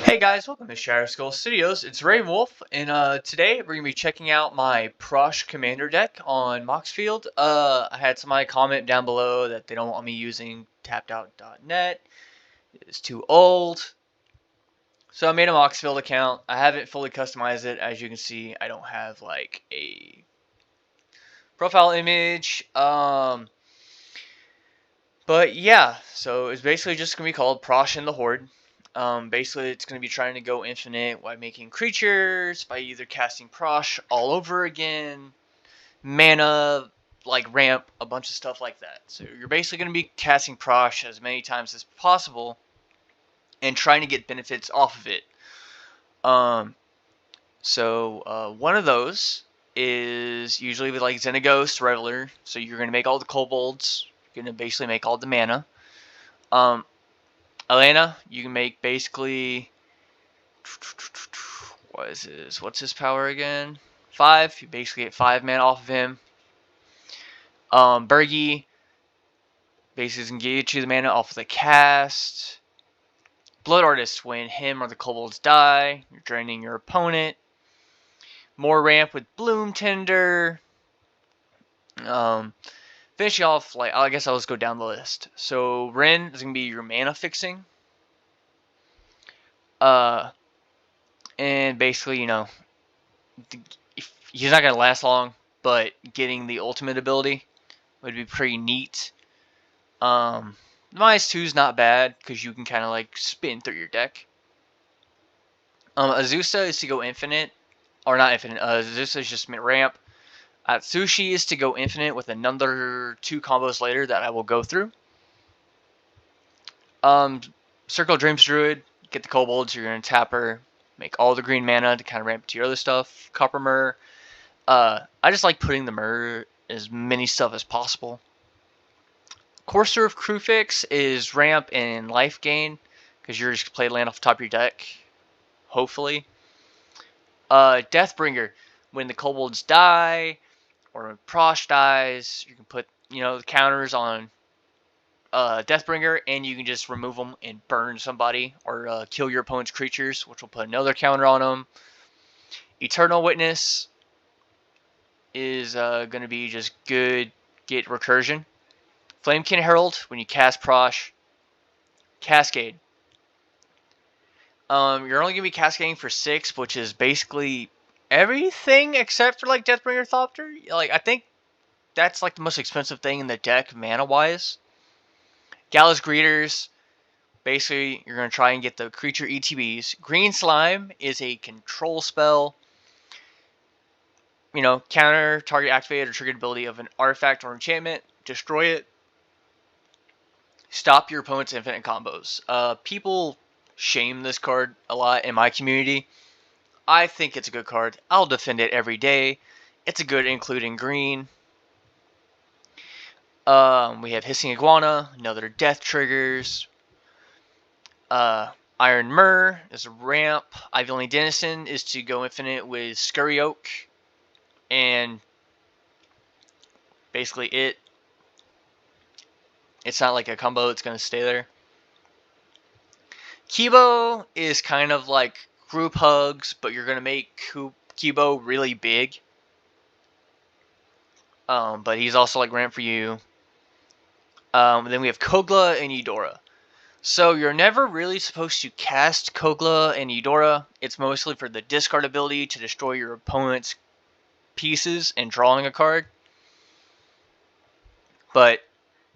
Hey guys, welcome to Shadow Skull Studios. It's Wolff, and today we're gonna be checking out my Prossh Commander deck on Moxfield. I had somebody comment down below that they don't want me using tappedout.net. It's too old. So I made a Moxfield account. I haven't fully customized it. As you can see, I don't have like a profile image. But yeah, so it's basically just gonna be called Prossh and the Horde. Basically, it's going to be trying to go infinite by making creatures, by either casting Prossh all over again, mana, like ramp, a bunch of stuff like that. So you're basically going to be casting Prossh as many times as possible and trying to get benefits off of it. One of those is usually with like Xenaghost, Reveler. So you're going to make all the kobolds. You're going to basically make all the mana. Elena, you can make basically, what's his power again? 5. You basically get 5 mana off of him. Bergie basically can get you the mana off of the cast. Blood Artist, when him or the kobolds die, you're draining your opponent. More ramp with Bloom Tender. Finishing off, like, I guess I'll just go down the list. So Ren is gonna be your mana fixing. And basically, he's not gonna last long, but getting the ultimate ability would be pretty neat. -2 is not bad because you can kind of like spin through your deck. Azusa is to go infinite, or not infinite. Azusa is just ramp. Atsushi is to go infinite with another 2 combos later that I will go through. Circle of Dreams Druid, get the kobolds. You're gonna tap her, make all the green mana to kind of ramp to your other stuff. Copper Myrrh. I just like putting the Myrrh as many stuff as possible. Courser of Crufix is ramp and life gain, because you're just play land off the top of your deck, hopefully. Deathbringer, when the kobolds die, or when Prossh dies, you can put, the counters on Deathbringer, and you can just remove them and burn somebody, or kill your opponent's creatures, which will put another counter on them. Eternal Witness is going to be just good, get recursion. Flamekin Herald, when you cast Prossh. Cascade. You're only going to be cascading for 6, which is basically everything except for like Deathbringer Thopter. Like, I think that's like the most expensive thing in the deck mana-wise. Gallows Greeters. Basically, you're going to try and get the creature ETBs. Green Slime is a control spell. Counter target activated or triggered ability of an artifact or enchantment. Destroy it. Stop your opponent's infinite combos. People shame this card a lot in my community. I think it's a good card. I'll defend it every day. It's a good include in green. We have Hissing Iguana, another death triggers. Iron Myrrh is a ramp. Ivy Denizen is to go infinite with Scurry Oak. And basically it's not like a combo, it's going to stay there. Kibo is kind of like group hugs, but you're going to make Kibo really big. But he's also like ramp for you. Then we have Kogla and Eudora. So you're never really supposed to cast Kogla and Eudora. It's mostly for the discard ability to destroy your opponent's pieces and drawing a card. But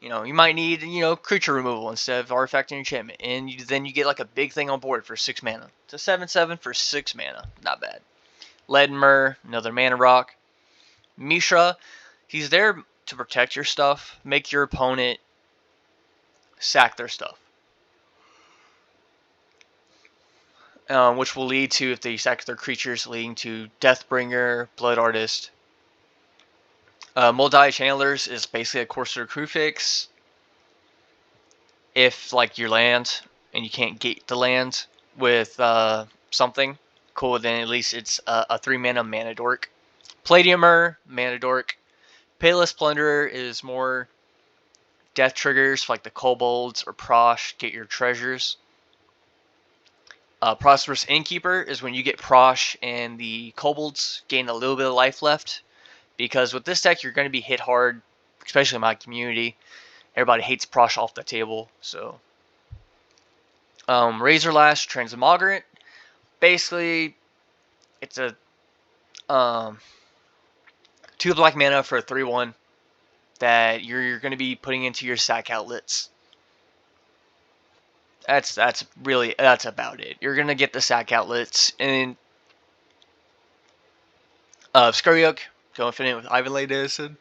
you might need, creature removal instead of artifact and enchantment. And then you get like a big thing on board for 6 mana. It's a 7/7 for 6 mana. Not bad. Lead Myrrh, another mana rock. Mishra, he's there to protect your stuff. Make your opponent sack their stuff. Which will lead to, if they sack their creatures, leading to Deathbringer, Blood Artist. Moldai Channelers is basically a Courser Crufix. If, like, your land, and you can't get the land with something, cool, then at least it's a 3-mana Mana Dork. Palladiumer, Mana Dork. Payless Plunderer is more death triggers, like the kobolds or Prossh, get your treasures. Prosperous Innkeeper is when you get Prossh and the kobolds gain a little bit of life left. Because with this deck, you're going to be hit hard, especially in my community. Everybody hates Prossh off the table. So, Razor Lash, Transmogrant. Basically, it's a 2 black mana for a 3/1 that you're going to be putting into your sack outlets. That's about it. You're gonna get the sack outlets and Skryuk, go infinite with Ivanley Edison.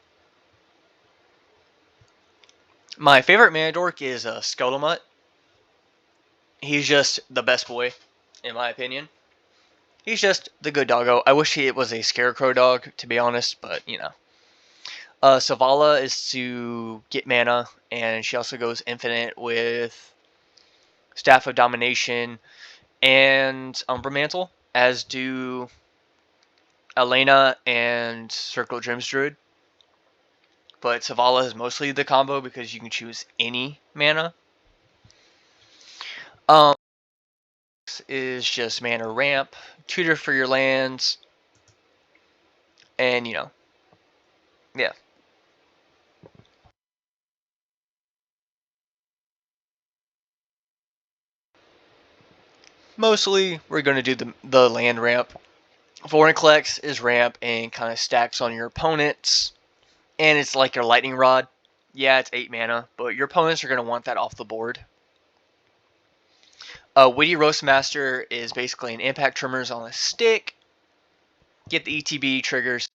My favorite mana dork is Scuttlemut. He's just the best boy, in my opinion. He's just the good doggo. I wish it was a scarecrow dog, to be honest, but you know. Savala is to get mana, and she also goes infinite with Staff of Domination and Umbra Mantle, as do Elena and Circle Gems Druid. But Savala is mostly the combo because you can choose any mana. Is just mana ramp, tutor for your lands, and you know, yeah. Mostly, we're going to do the land ramp. Vorinclex is ramp and kind of stacks on your opponents, and it's like your lightning rod. Yeah, it's 8 mana, but your opponents are going to want that off the board. Witty Roastmaster is basically an impact trimmers on a stick. Get the ETB triggers